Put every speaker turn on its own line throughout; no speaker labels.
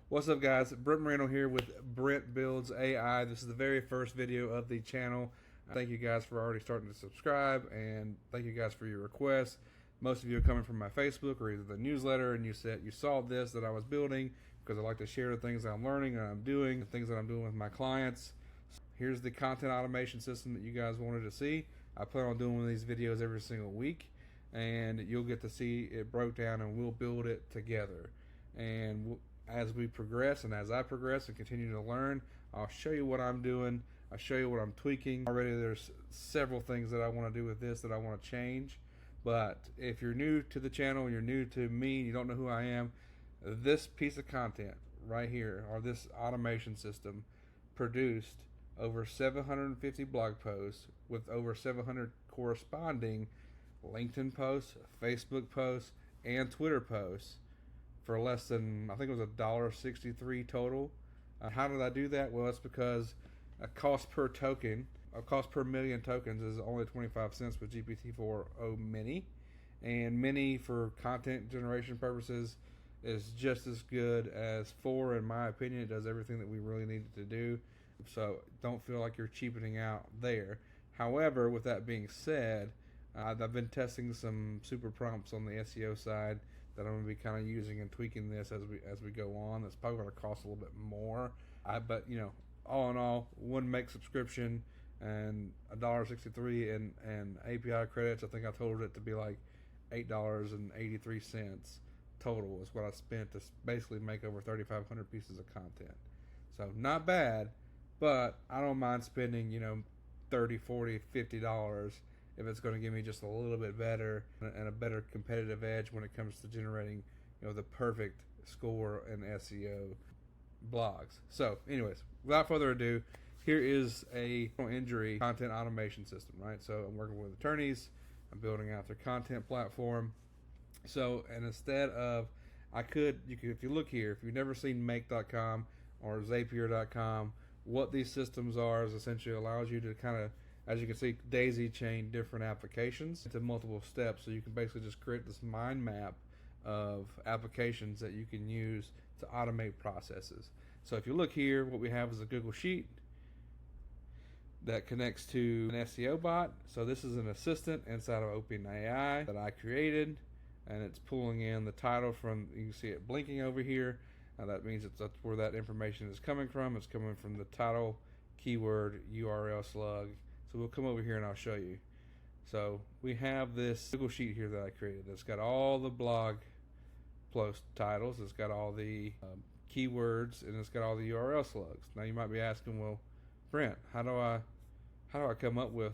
What's up, guys? Brent Moreno here with Brent Builds AI. This is the very first video of the channel. Thank you guys for already starting to subscribe, and thank you guys for your requests. Most of you are coming from my Facebook or either the newsletter, and you said you saw this that I was building because I like to share the things that I'm learning and I'm doing, the things that I'm doing with my clients. Here's the content automation system that you guys wanted to see. I plan on doing one of these videos every single week, and you'll get to see it broke down, and we'll build it together. And as we progress and as I progress and continue to learn, I'll show you what I'm doing. I'll show you what I'm tweaking. Already there's several things that I want to do with this that I want to change. But if you're new to the channel, you're new to me, you don't know who I am, this piece of content right here, or this automation system, produced over 750 blog posts with over 700 corresponding LinkedIn posts, Facebook posts, and Twitter posts for less than, I think it was $1.63 total. How did I do that? Well, it's because a cost per token, a cost per million tokens is only 25 cents with GPT-4o Mini, and Mini for content generation purposes is just as good as 4 in my opinion. It does everything that we really need it to do, so don't feel like you're cheapening out there. However, with that being said, I've been testing some super prompts on the SEO side that I'm going to be kind of using and tweaking this as we go on. It's probably going to cost a little bit more. But you know, all in all, one make subscription and $1.63 and API credits. I think I totaled it to be like $8.83 total is what I spent to basically make over 3,500 pieces of content. So not bad, but I don't mind spending, you know, $30, $40, $50 if it's going to give me just a little bit better and a better competitive edge when it comes to generating, you know, the perfect score in SEO blogs. So anyways, without further ado, here is a injury content automation system, right? So I'm working with attorneys, I'm building out their content platform. So, and instead of, you could, if you look here, if you've never seen make.com or zapier.com, what these systems are is essentially allows you to kind of, as you can see, daisy chain different applications into multiple steps. So you can basically just create this mind map of applications that you can use to automate processes. So if you look here, what we have is a Google Sheet that connects to an SEO bot. So this is an assistant inside of OpenAI that I created, and it's pulling in the title from, you can see it blinking over here. That means that's where that information is coming from. It's coming from the title, keyword, URL slug. So we'll come over here and I'll show you. So we have this Google Sheet here that I created. It's got all the blog post titles. It's got all the keywords, and it's got all the URL slugs. Now you might be asking, well, Brent, how do I come up with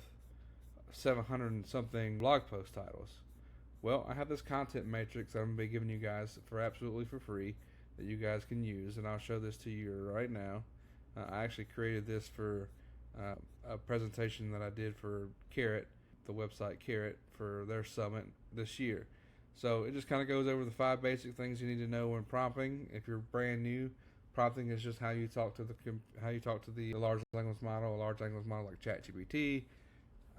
700 and something blog post titles? Well, I have this content matrix that I'm going to be giving you guys for absolutely for free that you guys can use, and I'll show this to you right now. I actually created this for a presentation that I did for Carrot, the website Carrot, for their summit this year. So it just kind of goes over the 5 basic things you need to know when prompting. If you're brand new, prompting is just how you talk to the large language model, a large language model like ChatGPT.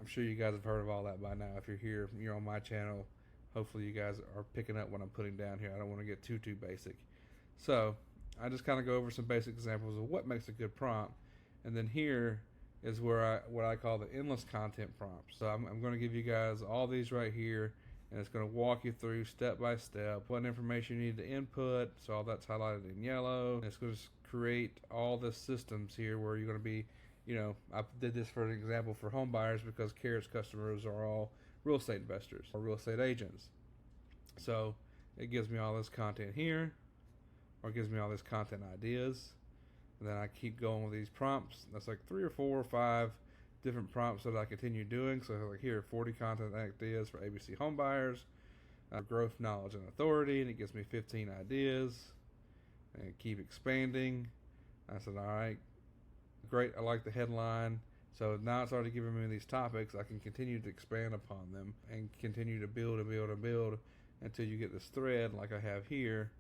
I'm sure you guys have heard of all that by now. If you're here, you're on my channel. Hopefully you guys are picking up what I'm putting down here. I don't want to get too basic. So I just kind of go over some basic examples of what makes a good prompt, and then here is where what I call the endless content prompts. So I'm going to give you guys all these right here, and it's going to walk you through step by step what information you need to input. So all that's highlighted in yellow. And it's going to create all the systems here where you're going to be, you know, I did this for an example for home buyers because Carrot's customers are all real estate investors or real estate agents. So it gives me all this content here, or it gives me all this content ideas. And then I keep going with these prompts. That's like 3 or 4 or 5 different prompts that I continue doing. So like here, 40 content ideas for ABC home buyers, growth, knowledge, and authority, and it gives me 15 ideas. And keep expanding. I said, all right, great. I like the headline. So now it's already giving me these topics. I can continue to expand upon them and continue to build and build and build until you get this thread like I have here.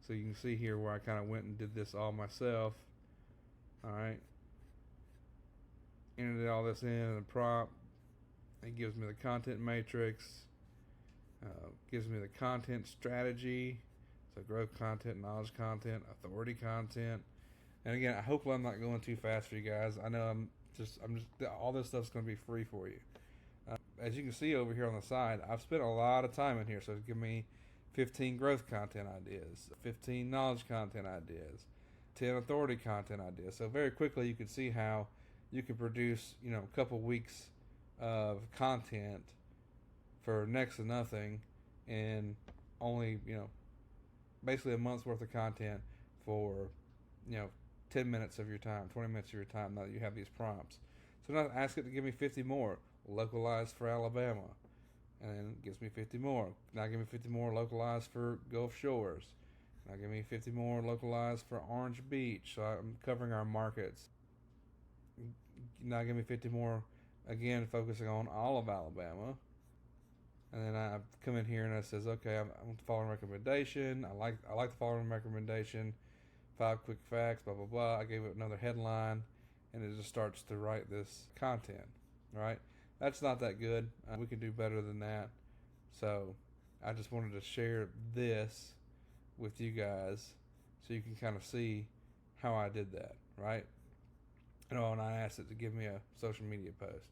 So you can see here where I kind of went and did this all myself. Alright, entered all this in the prompt. It gives me the content matrix, gives me the content strategy. So growth content, knowledge content, authority content. And again, hopefully I'm not going too fast for you guys. I know I'm just all this stuff's going to be free for you. As you can see over here on the side, I've spent a lot of time in here. So give me 15 growth content ideas, 15 knowledge content ideas, 10 authority content ideas. So very quickly you can see how you can produce, a couple weeks of content for next to nothing, and only, basically a month's worth of content for, 10 minutes of your time, 20 minutes of your time, now that you have these prompts. So now ask it to give me 50 more localized for Alabama, and then it gives me 50 more. Now give me 50 more localized for Gulf Shores. Now give me 50 more localized for Orange Beach. So I'm covering our markets. Now give me 50 more, again focusing on all of Alabama. And then I come in here and it says, okay, I'm following recommendation. I like the following recommendation. 5 quick facts, blah, blah, blah. I gave it another headline, and it just starts to write this content, right? That's not that good. We can do better than that. So I just wanted to share this with you guys so you can kind of see how I did that, right? And I asked it to give me a social media post.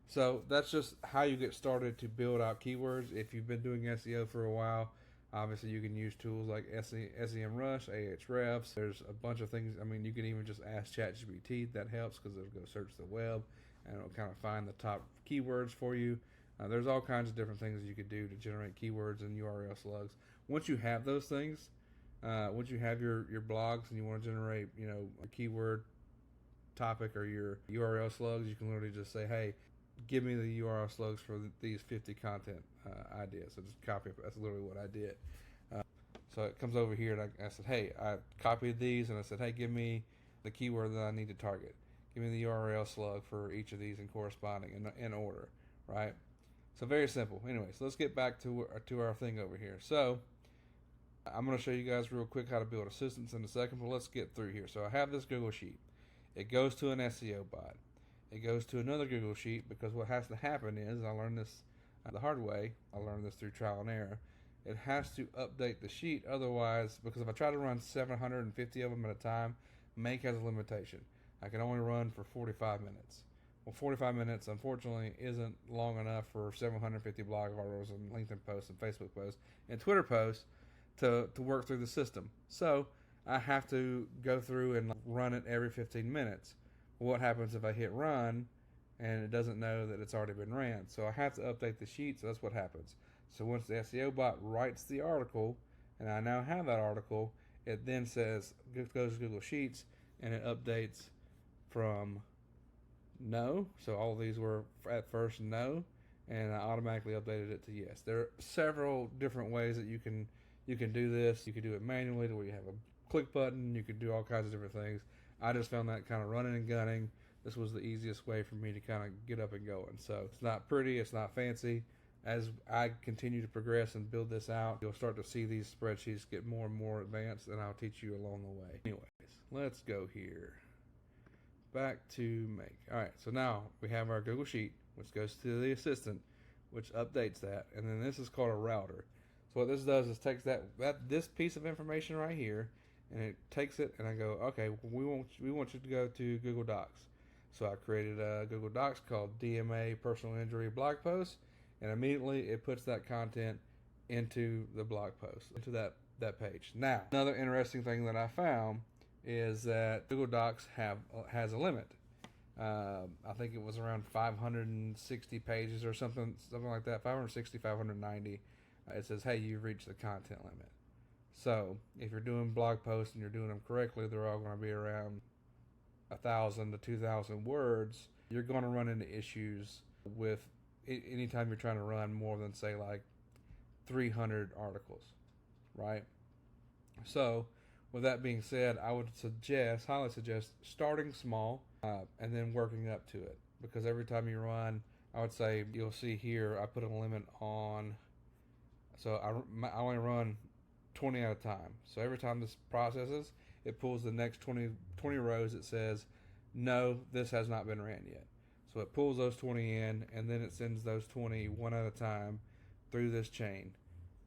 So that's just how you get started to build out keywords. If you've been doing SEO for a while, obviously you can use tools like SEMrush, Ahrefs. There's a bunch of things. I mean, you can even just ask ChatGPT. That helps because it'll go search the web and it'll kind of find the top keywords for you. There's all kinds of different things you could do to generate keywords and URL slugs. Once you have those things, once you have your blogs and you want to generate, a keyword topic or your URL slugs, you can literally just say, hey, give me the URL slugs for these 50 content ideas. So just copy it. That's literally what I did. So it comes over here and I said, hey, I copied these and I said, hey, give me the keyword that I need to target. Give me the URL slug for each of these and corresponding in order, right? So very simple. Anyways, let's get back to our thing over here. So I'm going to show you guys real quick how to build assistants in a second, but let's get through here. So I have this Google Sheet. It goes to an SEO bot. It goes to another Google Sheet because what has to happen is, I learned this the hard way. I learned this through trial and error. It has to update the sheet, otherwise, because if I try to run 750 of them at a time, Make has a limitation. I can only run for 45 minutes. Well, 45 minutes, unfortunately, isn't long enough for 750 blog articles and LinkedIn posts and Facebook posts and Twitter posts to work through the system. So I have to go through and run it every 15 minutes. What happens if I hit run and it doesn't know that it's already been ran? So I have to update the sheet, so that's what happens. So once the SEO bot writes the article, and I now have that article, it then says, goes to Google Sheets, and it updates from no. So all of these were at first no, and I automatically updated it to yes. There are several different ways that you can do this. You can do it manually to where you have a click button. You can do all kinds of different things. I just found that kind of running and gunning, this was the easiest way for me to kind of get up and going. So it's not pretty, it's not fancy. As I continue to progress and build this out, you'll start to see these spreadsheets get more and more advanced, and I'll teach you along the way. Anyways, let's go here. Back to Make. All right, so now we have our Google Sheet, which goes to the assistant, which updates that, and then this is called a router. So what this does is takes this piece of information right here, and it takes it, and I go, okay, we want you to go to Google Docs. So I created a Google Docs called DMA Personal Injury Blog Post, and immediately it puts that content into the blog post, into that page. Now, another interesting thing that I found is that Google Docs has a limit. I think it was around 560 pages or something like that, 560, 590. It says, hey, you've reached the content limit. So if you're doing blog posts and you're doing them correctly, they're all going to be around 1,000 to 2,000 words. You're going to run into issues with anytime you're trying to run more than, say, like 300 articles, right? So with that being said, I would highly suggest starting small and then working up to it, because every time you run, I would say, you'll see here I put a limit on, so I only run 20 at a time. So every time this processes, it pulls the next 20 rows. It says, no, this has not been ran yet. So it pulls those 20 in, and then it sends those 20 one at a time through this chain.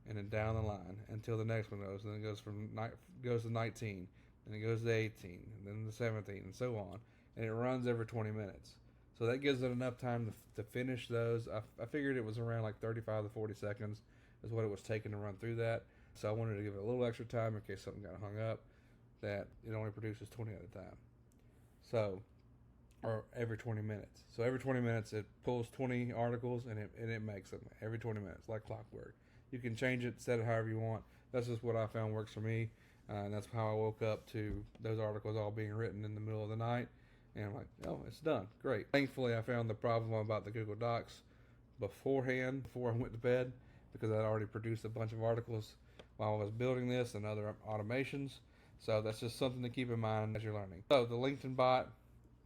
and then down the line until the next one goes, and then it goes to 19, and it goes to 18, and then the 17, and so on, and it runs every 20 minutes. So that gives it enough time to finish those. I figured it was around like 35 to 40 seconds is what it was taking to run through that. So I wanted to give it a little extra time in case something got hung up, that it only produces 20 at a time. So, or every 20 minutes. So every 20 minutes it pulls 20 articles and it makes them every 20 minutes, like clockwork. You can change it, set it however you want. That's just what I found works for me. And that's how I woke up to those articles all being written in the middle of the night. And I'm like, oh, it's done. Great. Thankfully, I found the problem about the Google Docs beforehand, before I went to bed, because I'd already produced a bunch of articles while I was building this and other automations. So that's just something to keep in mind as you're learning. So the LinkedIn bot,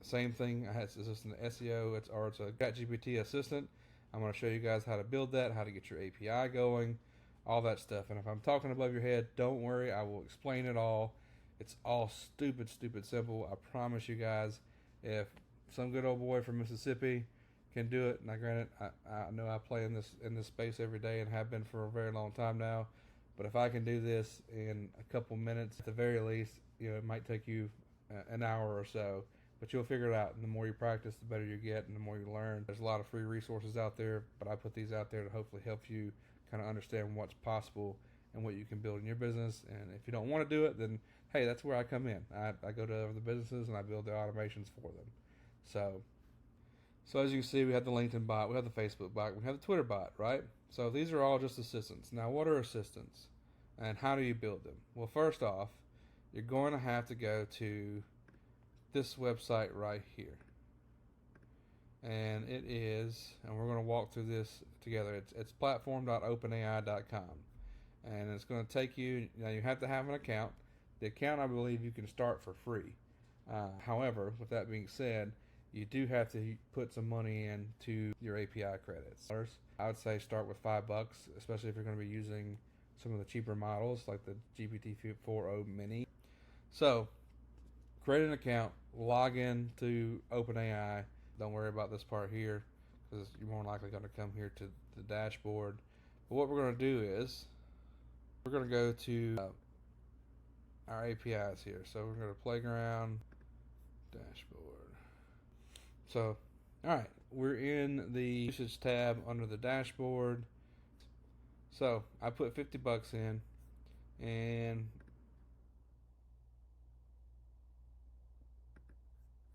same thing. It's just an SEO. It's a ChatGPT assistant. I'm going to show you guys how to build that, how to get your API going, all that stuff. And if I'm talking above your head, don't worry. I will explain it all. It's all stupid simple. I promise you guys. If some good old boy from Mississippi can do it, now granted, I know I play in this space every day and have been for a very long time now, but if I can do this in a couple minutes at the very least, it might take you an hour or so, but you'll figure it out. And the more you practice, the better you get, and the more you learn. There's a lot of free resources out there, but I put these out there to hopefully help you kind of understand what's possible and what you can build in your business. And if you don't want to do it, then hey, that's where I come in. I go to other businesses and I build the automations for them. So as you can see, we have the LinkedIn bot, we have the Facebook bot, we have the Twitter bot, right? So these are all just assistants. Now, what are assistants and how do you build them? Well, first off, you're going to have to go to this website right here. And it is, and we're going to walk through this together. It's platform.openai.com. And it's going to take you, now you have to have an account. The account, I believe, you can start for free. However, with that being said, you do have to put some money into your API credits. I would say start with $5, especially if you're going to be using some of the cheaper models like the GPT-4o Mini. So, create an account, log in to OpenAI. Don't worry about this part here because you're more likely going to come here to the dashboard. But what we're going to do is we're going to go to our APIs here. So we're going to playground, dashboard. So, alright, we're in the usage tab under the dashboard. So I put $50 in, and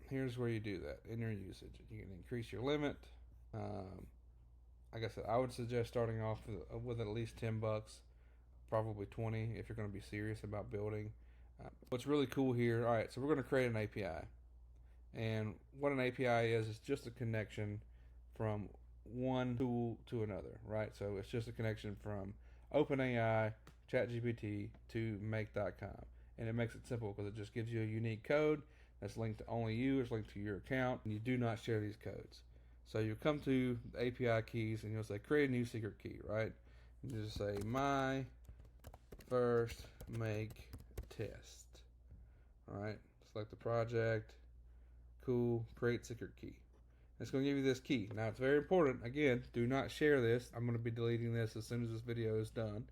here's where you do that in your usage. You can increase your limit. Like I said, I would suggest starting off with at least $10, probably 20 if you're going to be serious about building. What's really cool here, alright, so we're going to create an API. And what an API is just a connection from one tool to another, right? So it's just a connection from OpenAI, ChatGPT to Make.com. And it makes it simple because it just gives you a unique code that's linked to only you, it's linked to your account, and you do not share these codes. So you come to the API keys and you'll say create a new secret key, right? And you just say my first make test. Alright, select the project, cool, create secret key. It's going to give you this key. Now it's very important, again, do not share this. I'm going to be deleting this as soon as this video is done.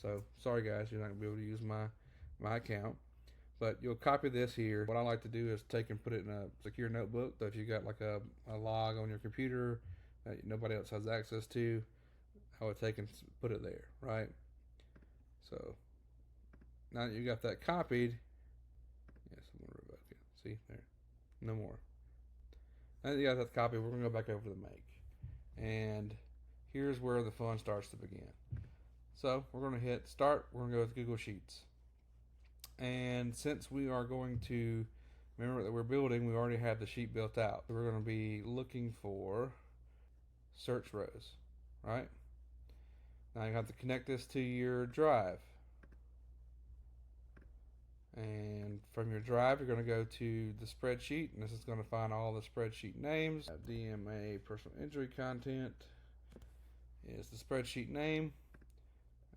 So sorry guys, you're not going to be able to use my account. But you'll copy this here. What I like to do is take and put it in a secure notebook. So if you got like a log on your computer that nobody else has access to, I would take and put it there, right? So now that you got that copied, yes, I'm going to revoke it. See, there, no more. Now that you got that copy, we're going to go back over to the make. And here's where the fun starts to begin. So we're going to hit start. We're going to go with Google Sheets. And since we are going to, remember that we're building, we already have the sheet built out. So we're going to be looking for search rows, right? Now you have to connect this to your drive. And from your drive, you're going to go to the spreadsheet, and this is going to find all the spreadsheet names. DMA personal injury content is the spreadsheet name.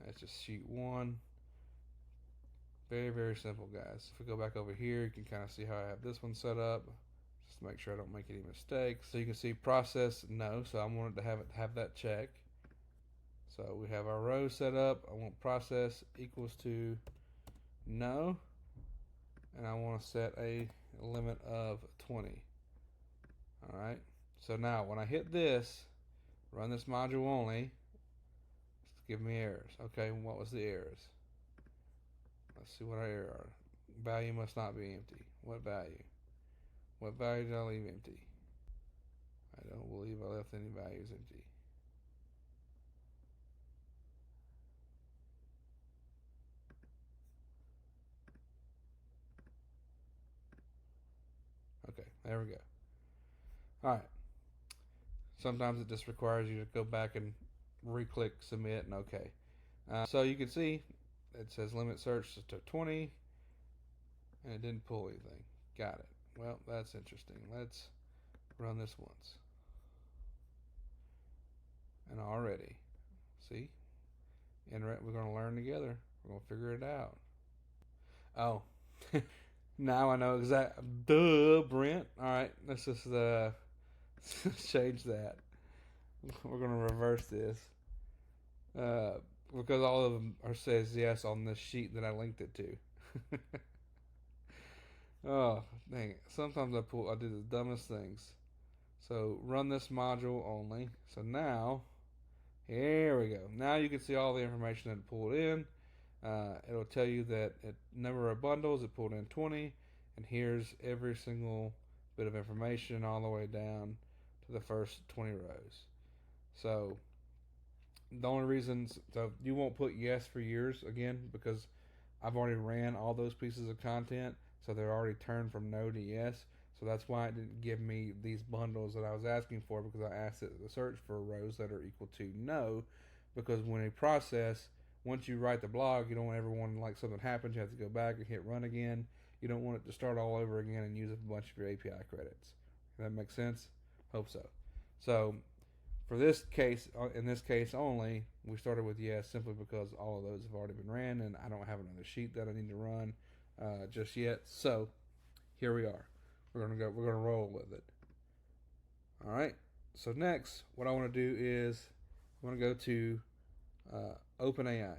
That's just sheet 1. Very, very simple, guys. If we go back over here, you can kind of see how I have this one set up. Just to make sure I don't make any mistakes. So you can see process no, so I wanted to have that check. So we have our row set up. I want process equals to no, and I want to set a limit of 20. All right. So now when I hit this, run this module only, it's give me errors. Okay, and what was the errors? Let's see what our errors are. Value must not be empty. What value? What value did I leave empty? I don't believe I left any values empty. Okay, there we go. All right. Sometimes it just requires you to go back and re-click submit and okay. So you can see it says limit search to 20 and it didn't pull anything. Got it. Well, that's interesting. Let's run this once. And already, see? And we're going to learn together. We're going to figure it out. Oh, now I know exactly. Duh, Brent. All right, let's just change that. We're going to reverse this. Because all of them says yes on this sheet that I linked it to. Oh, dang it. Sometimes I do the dumbest things. So run this module only. So now, here we go. Now you can see all the information that it pulled in. It'll tell you that number of bundles, it pulled in 20. And here's every single bit of information all the way down to the first 20 rows. So the only reasons, so you won't put yes for yours again because I've already ran all those pieces of content, so they're already turned from no to yes. So that's why it didn't give me these bundles that I was asking for, because I asked it to search for rows that are equal to no. Because when a process, once you write the blog, you don't ever want, like, something happens, you have to go back and hit run again. You don't want it to start all over again and use a bunch of your API credits. Does that make sense? Hope so. So for this case, in this case only, we started with yes simply because all of those have already been ran, and I don't have another sheet that I need to run just yet. So here we are. We're gonna roll with it. All right. So next, what I want to do is I want to go to OpenAI,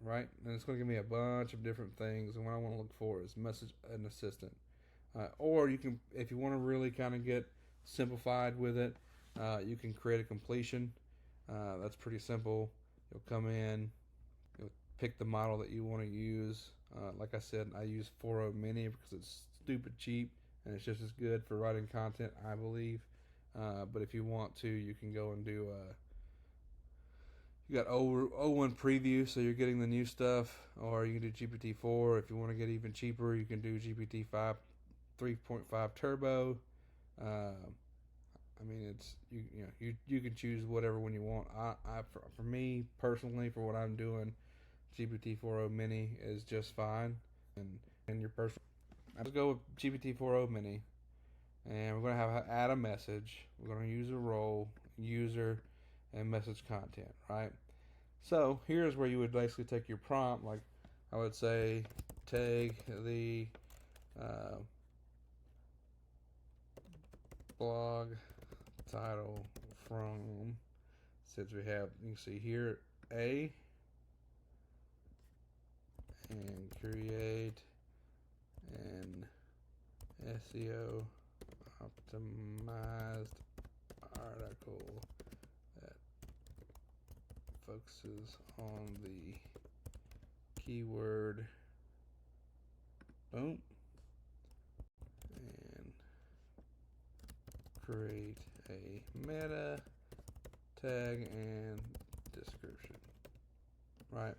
right? And it's going to give me a bunch of different things, and what I want to look for is message an assistant. Or you can, if you want to really kind of get simplified with it, you can create a completion. That's pretty simple. You'll come in, you'll pick the model that you want to use. Like I said, I use 4.0 Mini because it's stupid cheap and it's just as good for writing content, I believe. But if you want to, you can go and do you got O1 preview, so you're getting the new stuff, or you can do GPT-4. If you want to get even cheaper, you can do GPT-5 3.5 Turbo. I mean, it's you can choose whatever one you want. For me personally, for what I'm doing, GPT-4o Mini is just fine, and your personal. Let's go with GPT-4o Mini, and we're gonna add a message. We're gonna use a role, user, and message content, right? So here's where you would basically take your prompt, like I would say, take the blog title from, since we have, you can see here, A, and create an SEO optimized article that focuses on the keyword, boom, and create a meta tag and description, right?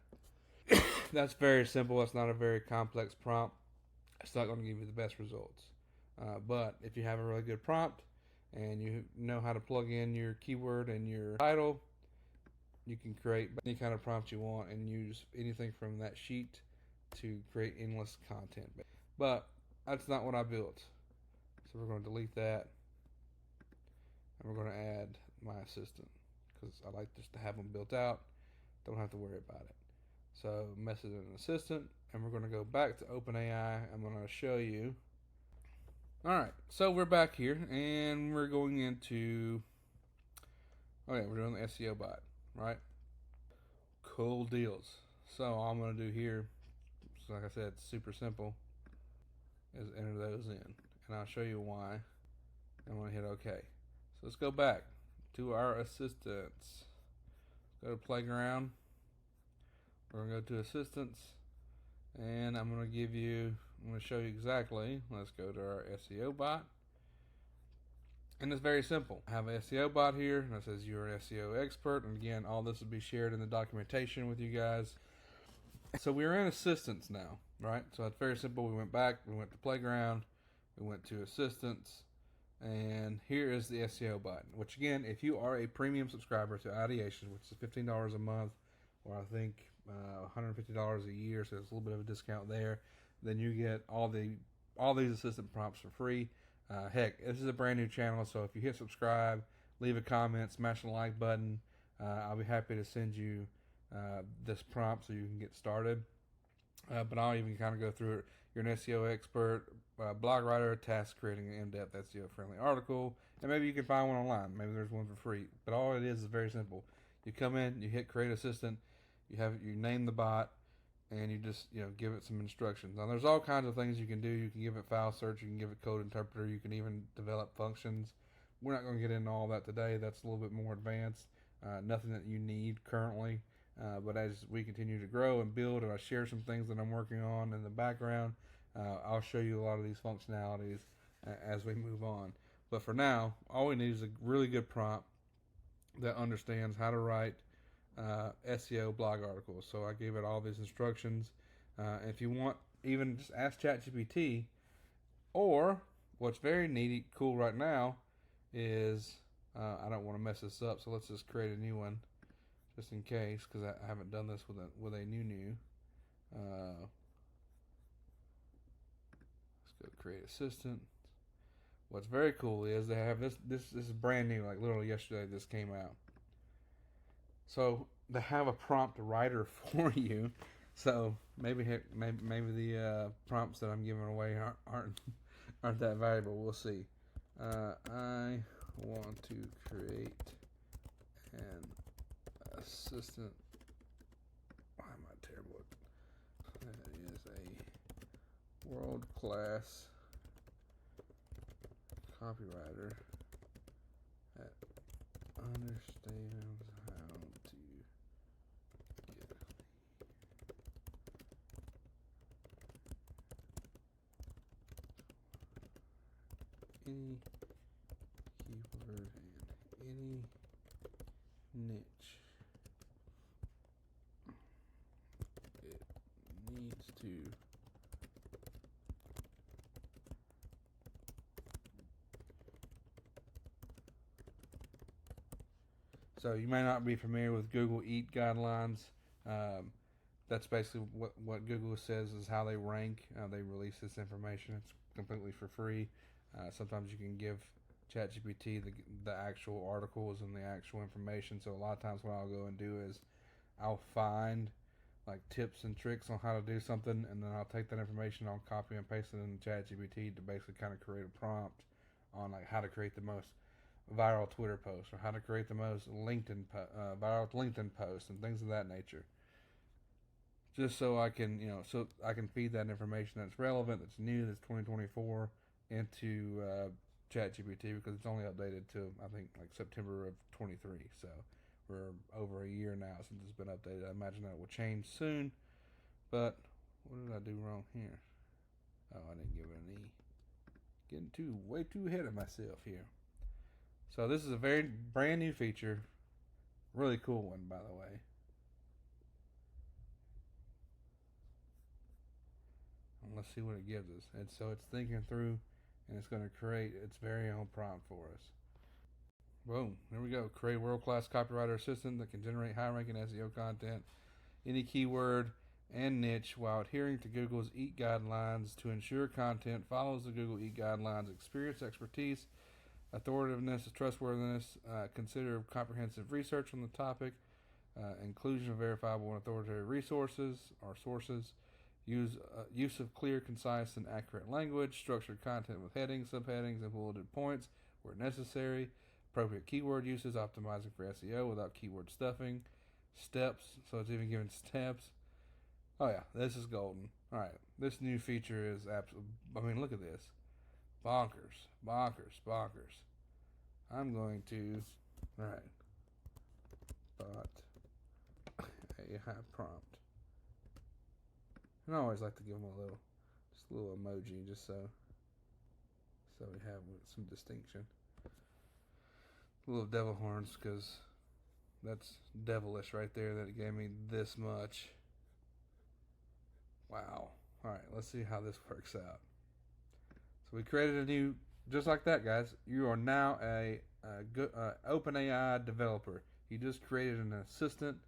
That's very simple. It's not a very complex prompt. It's not going to give you the best results. But if you have a really good prompt and you know how to plug in your keyword and your title, you can create any kind of prompt you want and use anything from that sheet to create endless content. But that's not what I built. So we're going to delete that. And we're going to add my assistant because I like just to have them built out. Don't have to worry about it. So message an assistant, and we're going to go back to OpenAI. I'm going to show you. All right, so we're back here, and we're going into, we're doing the SEO bot, right? Cool deals. So all I'm going to do here, so like I said, it's super simple, is enter those in. And I'll show you why. I'm going to hit OK. So let's go back to our assistants. Go to playground. We're going to go to assistants. And I'm going to show you exactly. Let's go to our SEO bot. And it's very simple. I have an SEO bot here, and it says you're an SEO expert. And again, all this will be shared in the documentation with you guys. So we're in assistants now, right? So it's very simple. We went back, we went to playground, we went to assistants, and here is the SEO button. Which again, if you are a premium subscriber to Ideation, which is $15 a month, or I think $150 a year, so there's a little bit of a discount there, then you get all these assistant prompts for free. Heck, this is a brand new channel, so if you hit subscribe, leave a comment, smash the like button, I'll be happy to send you this prompt so you can get started. But I'll even kind of go through it. You're an SEO expert, blog writer, task creating an in-depth SEO friendly article, and maybe you can find one online. Maybe there's one for free. But all it is very simple. You come in, you hit create assistant, you name the bot, and you just give it some instructions. Now there's all kinds of things you can do. You can give it file search, you can give it code interpreter, you can even develop functions. We're not going to get into all that today. That's a little bit more advanced. Nothing that you need currently. But as we continue to grow and build, and I share some things that I'm working on in the background, I'll show you a lot of these functionalities as we move on. But for now, all we need is a really good prompt that understands how to write SEO blog articles. So I gave it all these instructions. If you want, even just ask ChatGPT. Or what's very neat, cool right now is I don't want to mess this up, so let's just create a new one just in case, because I haven't done this with a new. Let's go create assistant. What's very cool is they have this is brand new, like literally yesterday this came out. So they have a prompt writer for you. So maybe the prompts that I'm giving away aren't that valuable. We'll see. I want to create an assistant. Why am I terrible? That is a world-class copywriter that understands how to get any keyword and any niche it needs to So you may not be familiar with Google Eat guidelines. That's basically what Google says is how they rank. They release this information. It's completely for free. Sometimes you can give ChatGPT the actual articles and the actual information. So a lot of times what I'll go and do is I'll find like tips and tricks on how to do something, and then I'll take that information, I'll copy and paste it in ChatGPT to basically kind of create a prompt on like how to create the most viral Twitter posts, or how to create the most viral LinkedIn posts and things of that nature. Just so I can, feed that information that's relevant, that's new, that's 2024 into ChatGPT, because it's only updated to I think like September of 23. So we're over a year now since it's been updated. I imagine that will change soon. But what did I do wrong here? Oh, I didn't give it an E. Getting way too ahead of myself here. So this is a very brand new feature. Really cool one, by the way. And let's see what it gives us. And so it's thinking through, and it's going to create its very own prompt for us. Boom. There we go. Create a world-class copywriter assistant that can generate high-ranking SEO content, any keyword and niche, while adhering to Google's EAT guidelines to ensure content follows the Google EAT guidelines. Experience, expertise, authoritativeness, trustworthiness, consider comprehensive research on the topic, inclusion of verifiable and authoritative resources or sources, use of clear, concise, and accurate language, structured content with headings, subheadings, and bulleted points where necessary, appropriate keyword uses, optimizing for SEO without keyword stuffing, steps, so it's even giving steps. Oh yeah, this is golden. All right, this new feature is absolutely. I mean, look at this, bonkers, bonkers, bonkers. I'm going to, all right, bot AI prompt, and I always like to give them just a little emoji, just so we have some distinction. Little devil horns, because that's devilish right there that it gave me this much. Wow. Alright, let's see how this works out. So we created a new, just like that, guys. You are now a good OpenAI developer. You just created an assistant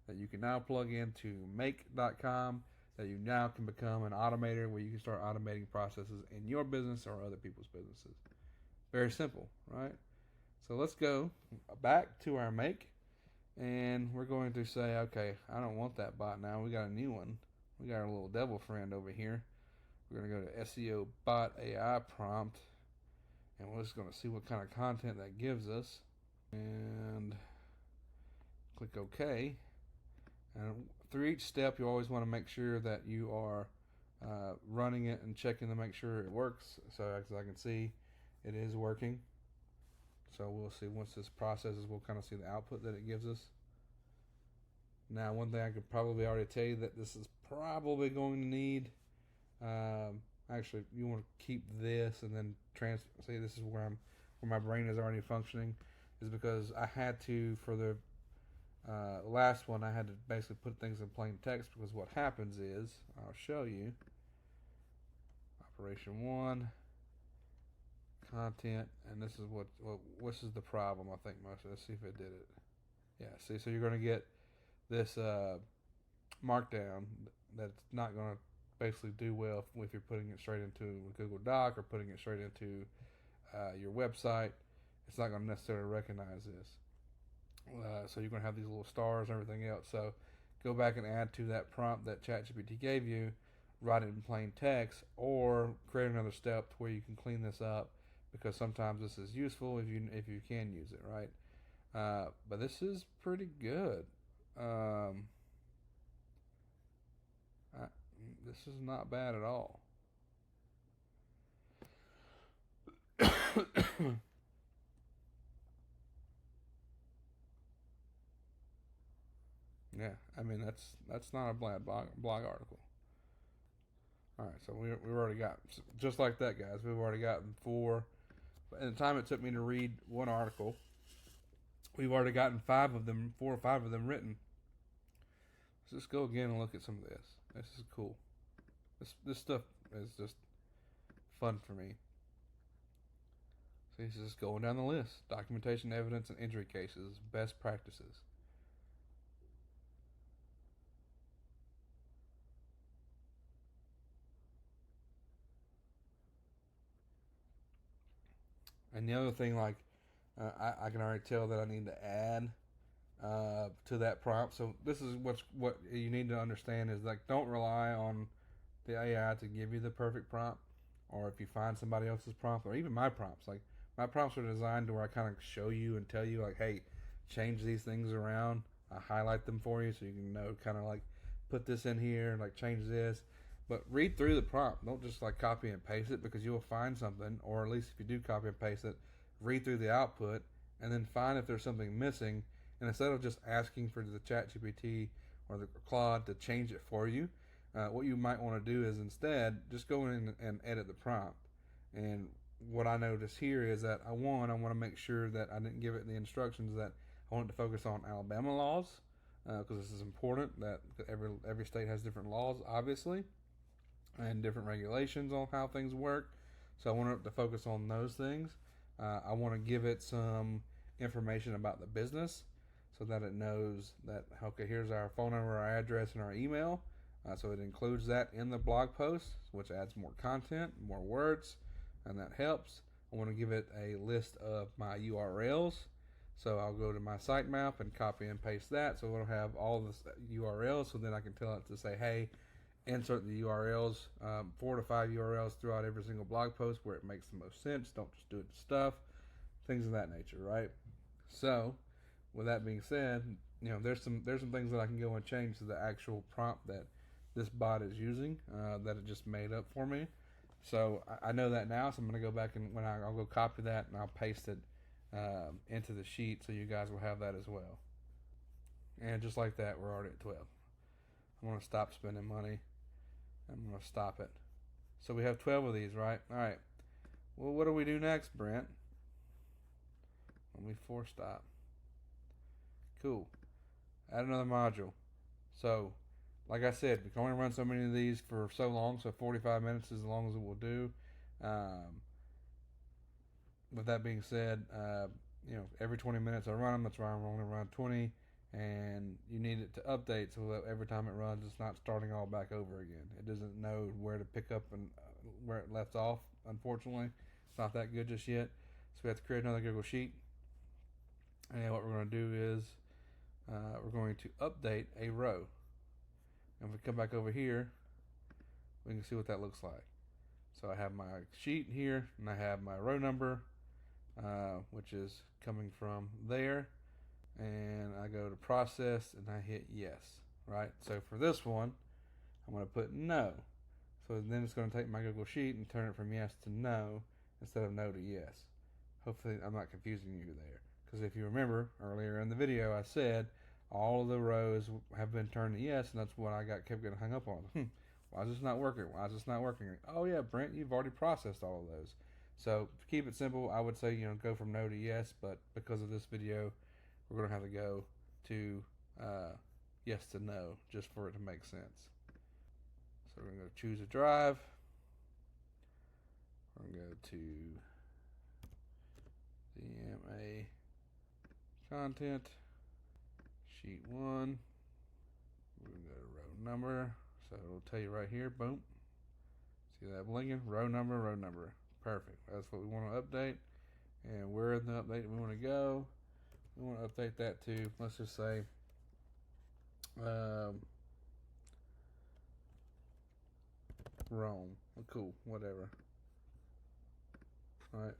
that you can now plug into make.com, that you now can become an automator where you can start automating processes in your business or other people's businesses. Very simple, right? So let's go back to our make, and we're going to say, okay, I don't want that bot now. We got a new one. We got our little devil friend over here. We're going to go to SEO bot AI prompt, and we're just going to see what kind of content that gives us. And click OK. And through each step, you always want to make sure that you are running it and checking to make sure it works. So as I can see, it is working. So we'll see once this processes, we'll kind of see the output that it gives us. Now, one thing I could probably already tell you that this is probably going to need. Actually, you want to keep this and then see, this is where my brain is already functioning, is because I had to, for the last one, I had to basically put things in plain text, because what happens is, I'll show you. Operation 1. Content, and this is this is the problem, I think, most of it. Let's see if it did it. Yeah, see, so you're going to get this markdown that's not going to basically do well if you're putting it straight into Google Doc or putting it straight into your website. It's not going to necessarily recognize this. So you're going to have these little stars and everything else. So go back and add to that prompt that ChatGPT gave you, write it in plain text, or create another step to where you can clean this up, because sometimes this is useful if you can use it, right? But this is pretty good. This is not bad at all. Yeah, I mean that's not a bad blog article. All right, so we've already got, just like that, guys. We've already gotten 4. In the time it took me to read one article, we've already gotten 4 or 5 of them written. Let's just go again and look at some of this. This is cool. This stuff is just fun for me. So he's just going down the list: documentation, evidence, and injury cases, best practices. And the other thing, like, I can already tell that I need to add to that prompt. So this is what you need to understand is, like, don't rely on the AI to give you the perfect prompt, or if you find somebody else's prompt, or even my prompts. Like, my prompts are designed to where I kind of show you and tell you, like, hey, change these things around. I highlight them for you so you can know, kind of like, put this in here, like change this. But read through the prompt. Don't just like copy and paste it, because you'll find something, or at least if you do copy and paste it, read through the output and then find if there's something missing. And instead of just asking for the ChatGPT or the Claude to change it for you, what you might want to do is instead just go in and edit the prompt. And what I notice here is that I want to make sure that I didn't give it the instructions that I want it to focus on Alabama laws, because this is important, that every state has different laws, obviously, and different regulations on how things work. So I want it to focus on those things. I want to give it some information about the business, so that it knows that, okay, here's our phone number, our address, and our email. So it includes that in the blog post, which adds more content, more words, and that helps. I want to give it a list of my URLs. So I'll go to my sitemap and copy and paste that, so it'll have all the URLs. So then I can tell it to say, hey, insert the URLs, 4 to 5 URLs throughout every single blog post where it makes the most sense. Don't just do it to stuff, things of that nature, right? So with that being said, there's some things that I can go and change to the actual prompt that this bot is using, that it just made up for me. So I know that now, so I'm going to go back and I'll go copy that and I'll paste it into the sheet so you guys will have that as well. And just like that, we're already at 12. I'm going to stop spending money. I'm going to stop it. So we have 12 of these, right? All right. Well, what do we do next, Brent? Let me force stop. Cool. Add another module. So, like I said, we can only run so many of these for so long, so 45 minutes is as long as it will do. With that being said, every 20 minutes I run them. That's why I'm only run 20. And you need it to update so that every time it runs, it's not starting all back over again. It doesn't know where to pick up and where it left off, unfortunately. It's not that good just yet. So we have to create another Google Sheet. And what we're going to do is we're going to update a row. And if we come back over here, we can see what that looks like. So I have my sheet here, and I have my row number, which is coming from there. And I go to process, and I hit yes, right? So for this one, I'm going to put no. So then it's going to take my Google Sheet and turn it from yes to no instead of no to yes. Hopefully I'm not confusing you there. Because if you remember earlier in the video, I said all of the rows have been turned to yes, and that's what I kept getting hung up on. Why is this not working? Why is this not working? Oh yeah, Brent, you've already processed all of those. So to keep it simple, I would say go from no to yes, but because of this video, we're going to have to go to yes to no just for it to make sense. So we're going to choose a drive. We're going to go to DMA content, sheet 1. We're going to go to row number. So it'll tell you right here, boom. See that blinking? Row number, row number. Perfect. That's what we want to update. And where in the update we want to go. We want to update that to, let's just say, Rome. Oh, cool, whatever. All right.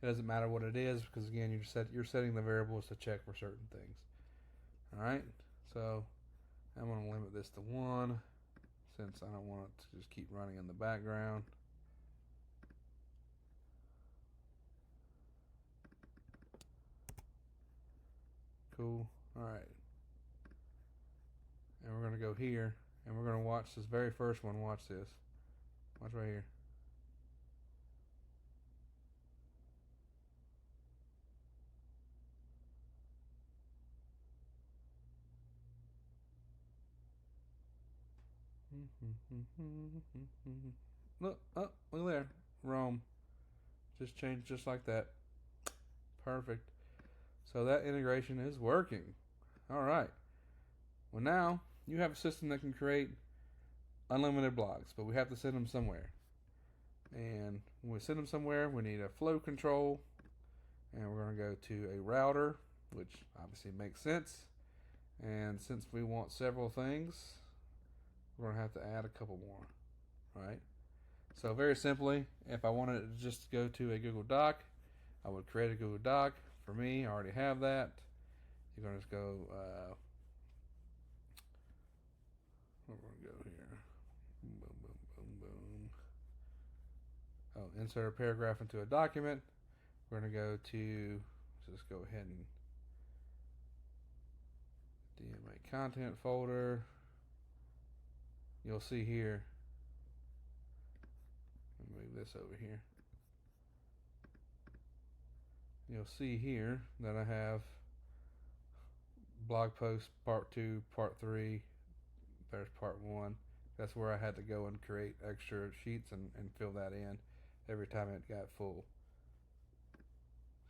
It doesn't matter what it is because again, you're setting the variables to check for certain things. All right. So I'm going to limit this to 1 since I don't want it to just keep running in the background. Cool. All right. And we're going to go here, and we're going to watch this very first one. Watch this. Watch right here. Look, oh, look there. Rome. Just changed just like that. Perfect. So that integration is working. All right. Well, now you have a system that can create unlimited blogs, but we have to send them somewhere. And when we send them somewhere, we need a flow control, and we're going to go to a router, which obviously makes sense. And since we want several things, we're going to have to add a couple more, right? So very simply, if I wanted it to just go to a Google Doc, I would create a Google Doc. For me, I already have that. You're going to just go, where we're going to go here? Boom, boom, boom, boom. Oh, insert a paragraph into a document. We're going to go to, let's just go ahead and DMA content folder. You'll see here, let me move this over here. You'll see here that I have blog post part 2, part 3, there's part 1. That's where I had to go and create extra sheets and fill that in every time it got full.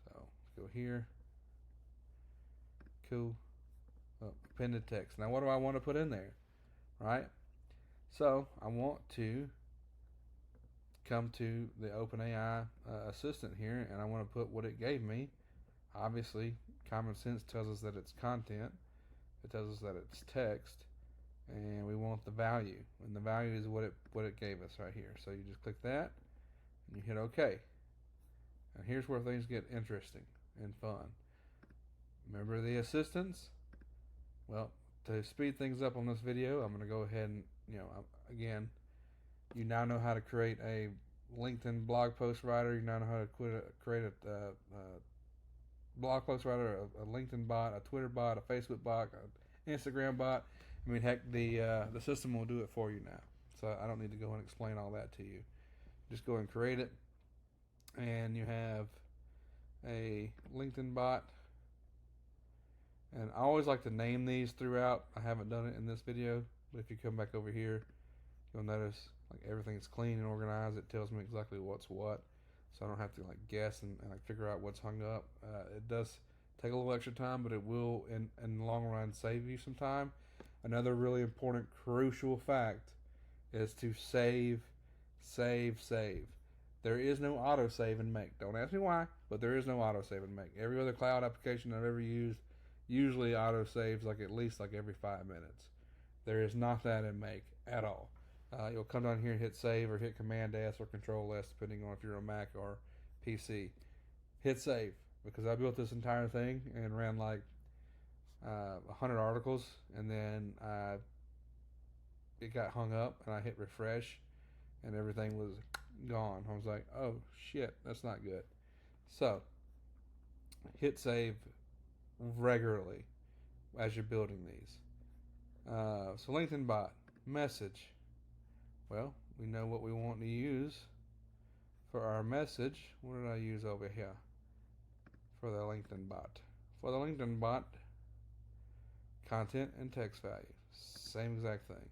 So let's go here. Cool. Oh, appended text. Now what do I want to put in there? Right? So I want to come to the OpenAI assistant here, and I want to put what it gave me. Obviously, common sense tells us that it's content. It tells us that it's text, and we want the value, and the value is what it gave us right here. So you just click that, and you hit OK. And here's where things get interesting and fun. Remember the assistants? Well, to speed things up on this video, I'm going to go ahead and, again, you now know how to create a LinkedIn blog post writer. You now know how to create a blog post writer, a LinkedIn bot, a Twitter bot, a Facebook bot, an Instagram bot. I mean, heck, the system will do it for you now. So I don't need to go and explain all that to you. Just go and create it, and you have a LinkedIn bot. And I always like to name these throughout. I haven't done it in this video, but if you come back over here, you'll notice like everything's clean and organized. It tells me exactly what's what, so I don't have to like guess and like figure out what's hung up. It does take a little extra time, but it will in the long run save you some time. Another really important, crucial fact is to save, save, save. There is no autosave in Make. Don't ask me why, but there is no autosave in Make. Every other cloud application I've ever used usually autosaves like at least like every 5 minutes. There is not that in Make at all. You'll come down here and hit save or hit Command S or Control S depending on if you're a Mac or PC. Hit save because I built this entire thing and ran like 100 articles, and then it got hung up and I hit refresh and everything was gone. I was like, oh shit, that's not good. So hit save regularly as you're building these. So LinkedIn bot message. Well, we know what we want to use for our message. What did I use over here for the LinkedIn bot? For the LinkedIn bot, content and text value. Same exact thing.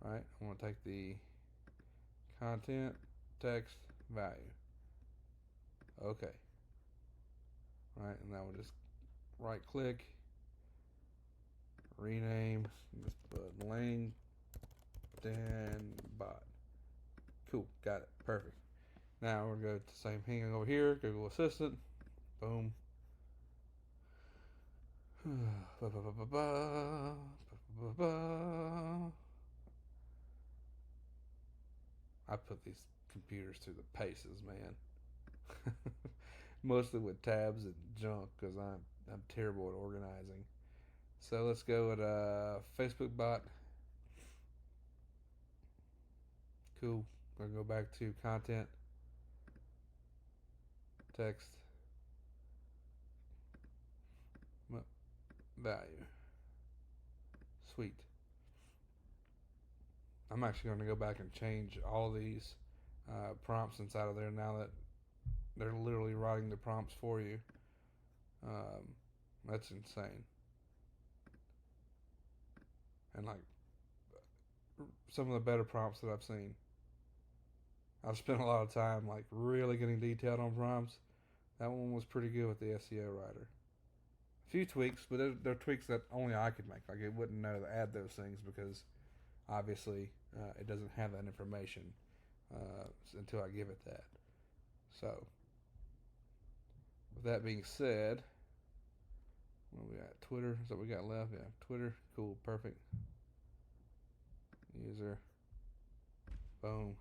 All right, I'm going to take the content, text, value. Okay. All right, and now we'll just right click, rename, just put LinkedIn bot. Cool, got it, perfect. Now we're going to go to the same thing over here, Google Assistant, boom. I put these computers through the paces, man. Mostly with tabs and junk because I'm terrible at organizing. So let's go with Facebook bot. Cool. We're gonna go back to content, text, value. Sweet. I'm actually going to go back and change all these prompts inside of there now that they're literally writing the prompts for you. That's insane. And like some of the better prompts that I've seen. I've spent a lot of time like really getting detailed on prompts. That one was pretty good with the SEO writer. A few tweaks, but they're tweaks that only I could make. Like it wouldn't know to add those things because obviously it doesn't have that information until I give it that. So with that being said, what we got? Twitter is that we got left? Yeah, Twitter. Cool, perfect. User. Boom,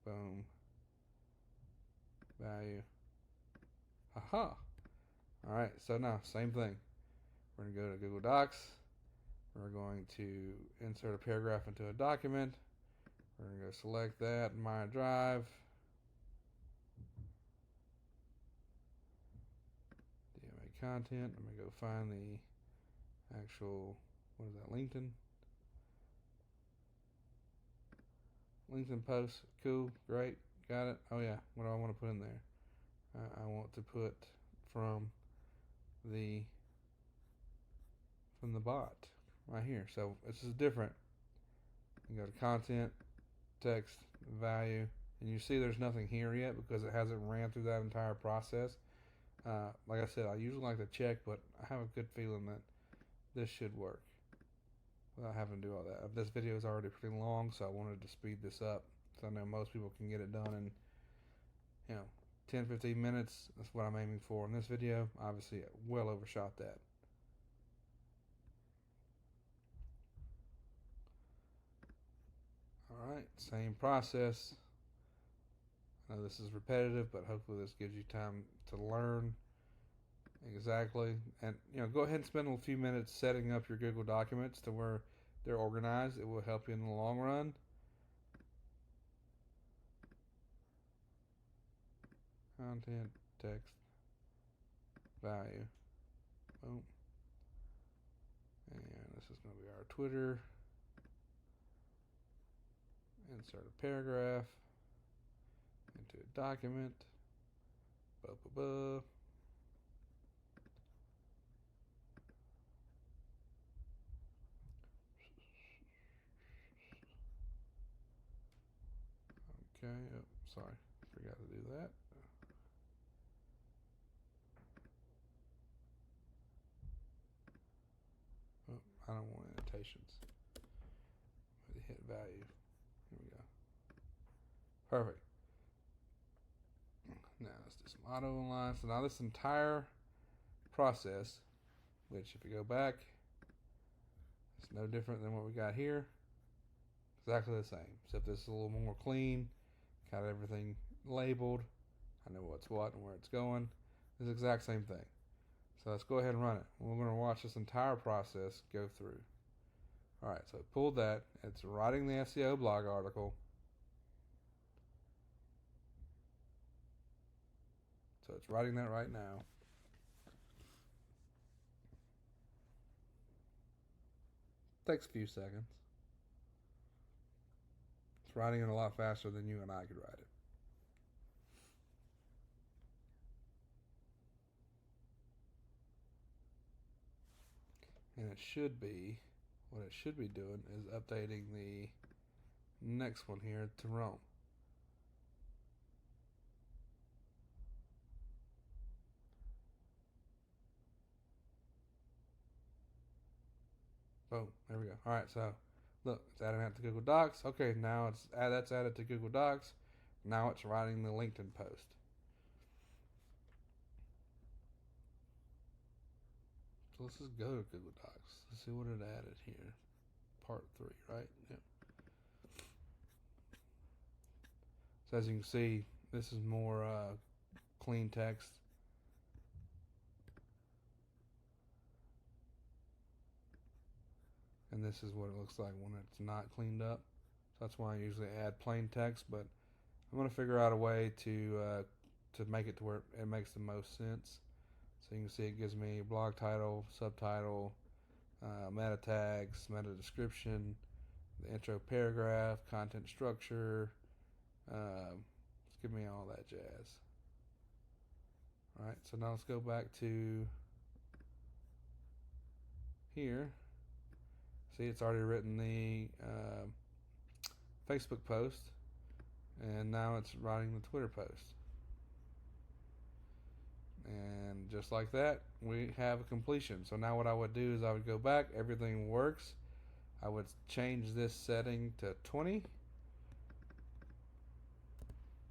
boom. Value. Haha. All right. So now same thing. We're gonna go to Google Docs. We're going to insert a paragraph into a document. We're going to go select that in my drive. DMA content. I'm going to go find the actual, what is that, LinkedIn? LinkedIn post. Cool. Great. Got it. Oh yeah. What do I want to put in there? I want to put from the bot right here. So this is different. You go to content, text, value, and you see there's nothing here yet because it hasn't ran through that entire process. Like I said, I usually like to check, but I have a good feeling that this should work without having to do all that. This video is already pretty long, so I wanted to speed this up so I know most people can get it done in 10-15 minutes. That's what I'm aiming for in this video. Obviously well overshot that. Alright, same process. I know this is repetitive, but hopefully this gives you time to learn Exactly. And go ahead and spend a few minutes setting up your Google Documents to where they're organized. It will help you in the long run. Content, text, value. Boom. And this is going to be our Twitter. Insert a paragraph into a document. Blah, blah, blah. Okay, oh, sorry, forgot to do that. Oh, I don't want annotations. Hit value. Here we go. Perfect. Now let's do some auto align. So now this entire process, which if you go back, it's no different than what we got here. Exactly the same, except this is a little more clean. Got everything labeled. I know what's what and where it's going. It's the exact same thing. So let's go ahead and run it. We're going to watch this entire process go through. All right, so it pulled that. It's writing the SEO blog article. So it's writing that right now. Takes a few seconds. It's writing it a lot faster than you and I could write it. And it should be, what it should be doing is updating the next one here to Rome. Boom, there we go. All right, so look, it's adding that to Google Docs. Okay, now that's added to Google Docs. Now it's writing the LinkedIn post. So let's just go to Google Docs. Let's see what it added here. Part 3, right? Yep. So as you can see, this is more clean text. And this is what it looks like when it's not cleaned up. So that's why I usually add plain text, but I'm going to figure out a way to make it to where it makes the most sense. So you can see it gives me blog title, subtitle, meta tags, meta description, the intro paragraph, content structure. Let's give me all that jazz. All right, so now let's go back to here. See, it's already written the Facebook post, and now it's writing the Twitter post. And just like that, we have a completion. So now what I would do is I would go back, everything works. I would change this setting to 20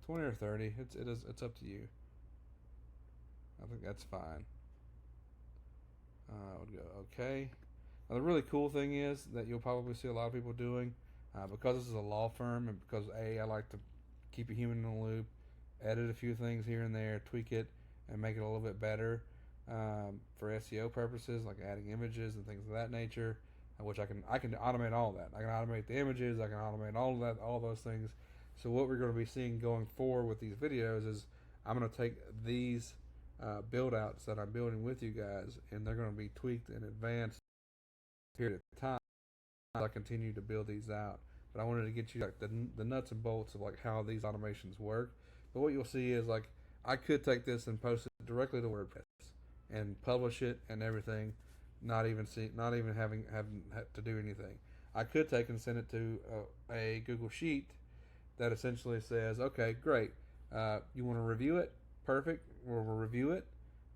or 30. It's up to you. I think that's fine. I would go okay. Now the really cool thing is that you'll probably see a lot of people doing, because this is a law firm and because I like to keep a human in the loop, edit a few things here and there, tweak it, and make it a little bit better for SEO purposes, like adding images and things of that nature, which I can automate all that. I can automate the images, I can automate all of that, all those things. So what we're going to be seeing going forward with these videos is I'm going to take these build outs that I'm building with you guys, and they're going to be tweaked and advanced period of time as I continue to build these out. But I wanted to get you like the nuts and bolts of like how these automations work. But what you'll see is like I could take this and post it directly to WordPress and publish it and everything, not even having to do anything. I could take and send it to a Google Sheet that essentially says, okay, great, you want to review it? Perfect, we'll review it.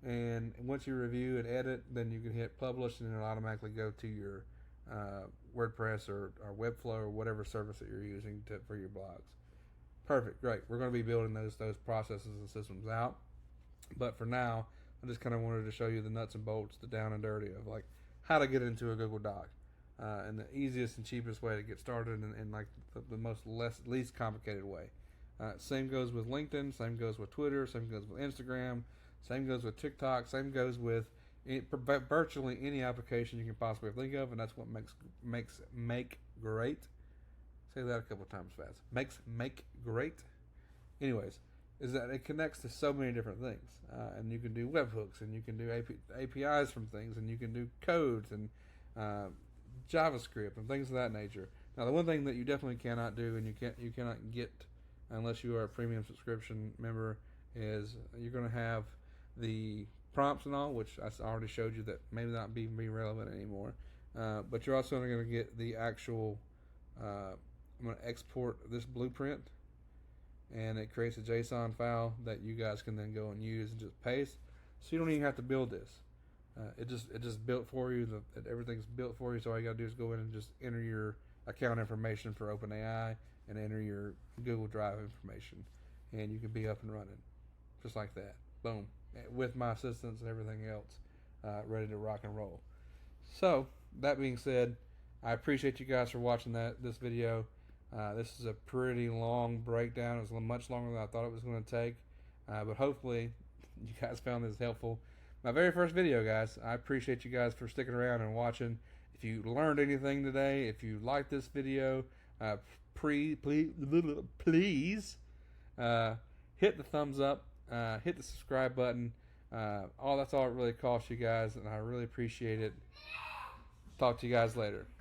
And once you review and edit, then you can hit publish, and it'll automatically go to your WordPress or Webflow or whatever service that you're using for your blogs. Perfect, great. We're going to be building those processes and systems out. But for now, I just kind of wanted to show you the nuts and bolts, the down and dirty of like how to get into a Google Doc, and the easiest and cheapest way to get started, and like the least complicated way. Same goes with LinkedIn, same goes with Twitter, same goes with Instagram, Same goes with TikTok. Same goes with virtually any application you can possibly think of, and that's what makes make great. Say that a couple times fast. Makes make great. Anyways, is that it connects to so many different things, and you can do webhooks, and you can do APIs from things, and you can do codes and JavaScript and things of that nature. Now, the one thing that you definitely cannot do, and you cannot get unless you are a premium subscription member, is you're going to have the prompts and all, which I already showed you that may not be relevant anymore. But you're also going to get the actual. I'm going to export this blueprint, and it creates a JSON file that you guys can then go and use and just paste. So you don't even have to build this. It just built for you. Everything's built for you. So all you got to do is go in and just enter your account information for OpenAI and enter your Google Drive information, and you can be up and running, just like that. Boom, with my assistants and everything else, ready to rock and roll. So that being said, I appreciate you guys for watching this video. This is a pretty long breakdown. It was much longer than I thought it was going to take, but hopefully you guys found this helpful. My very first video, guys. I appreciate you guys for sticking around and watching. If you learned anything today, if you liked this video, please hit the thumbs up, hit the subscribe button. That's all it really costs you guys, and I really appreciate it. Talk to you guys later.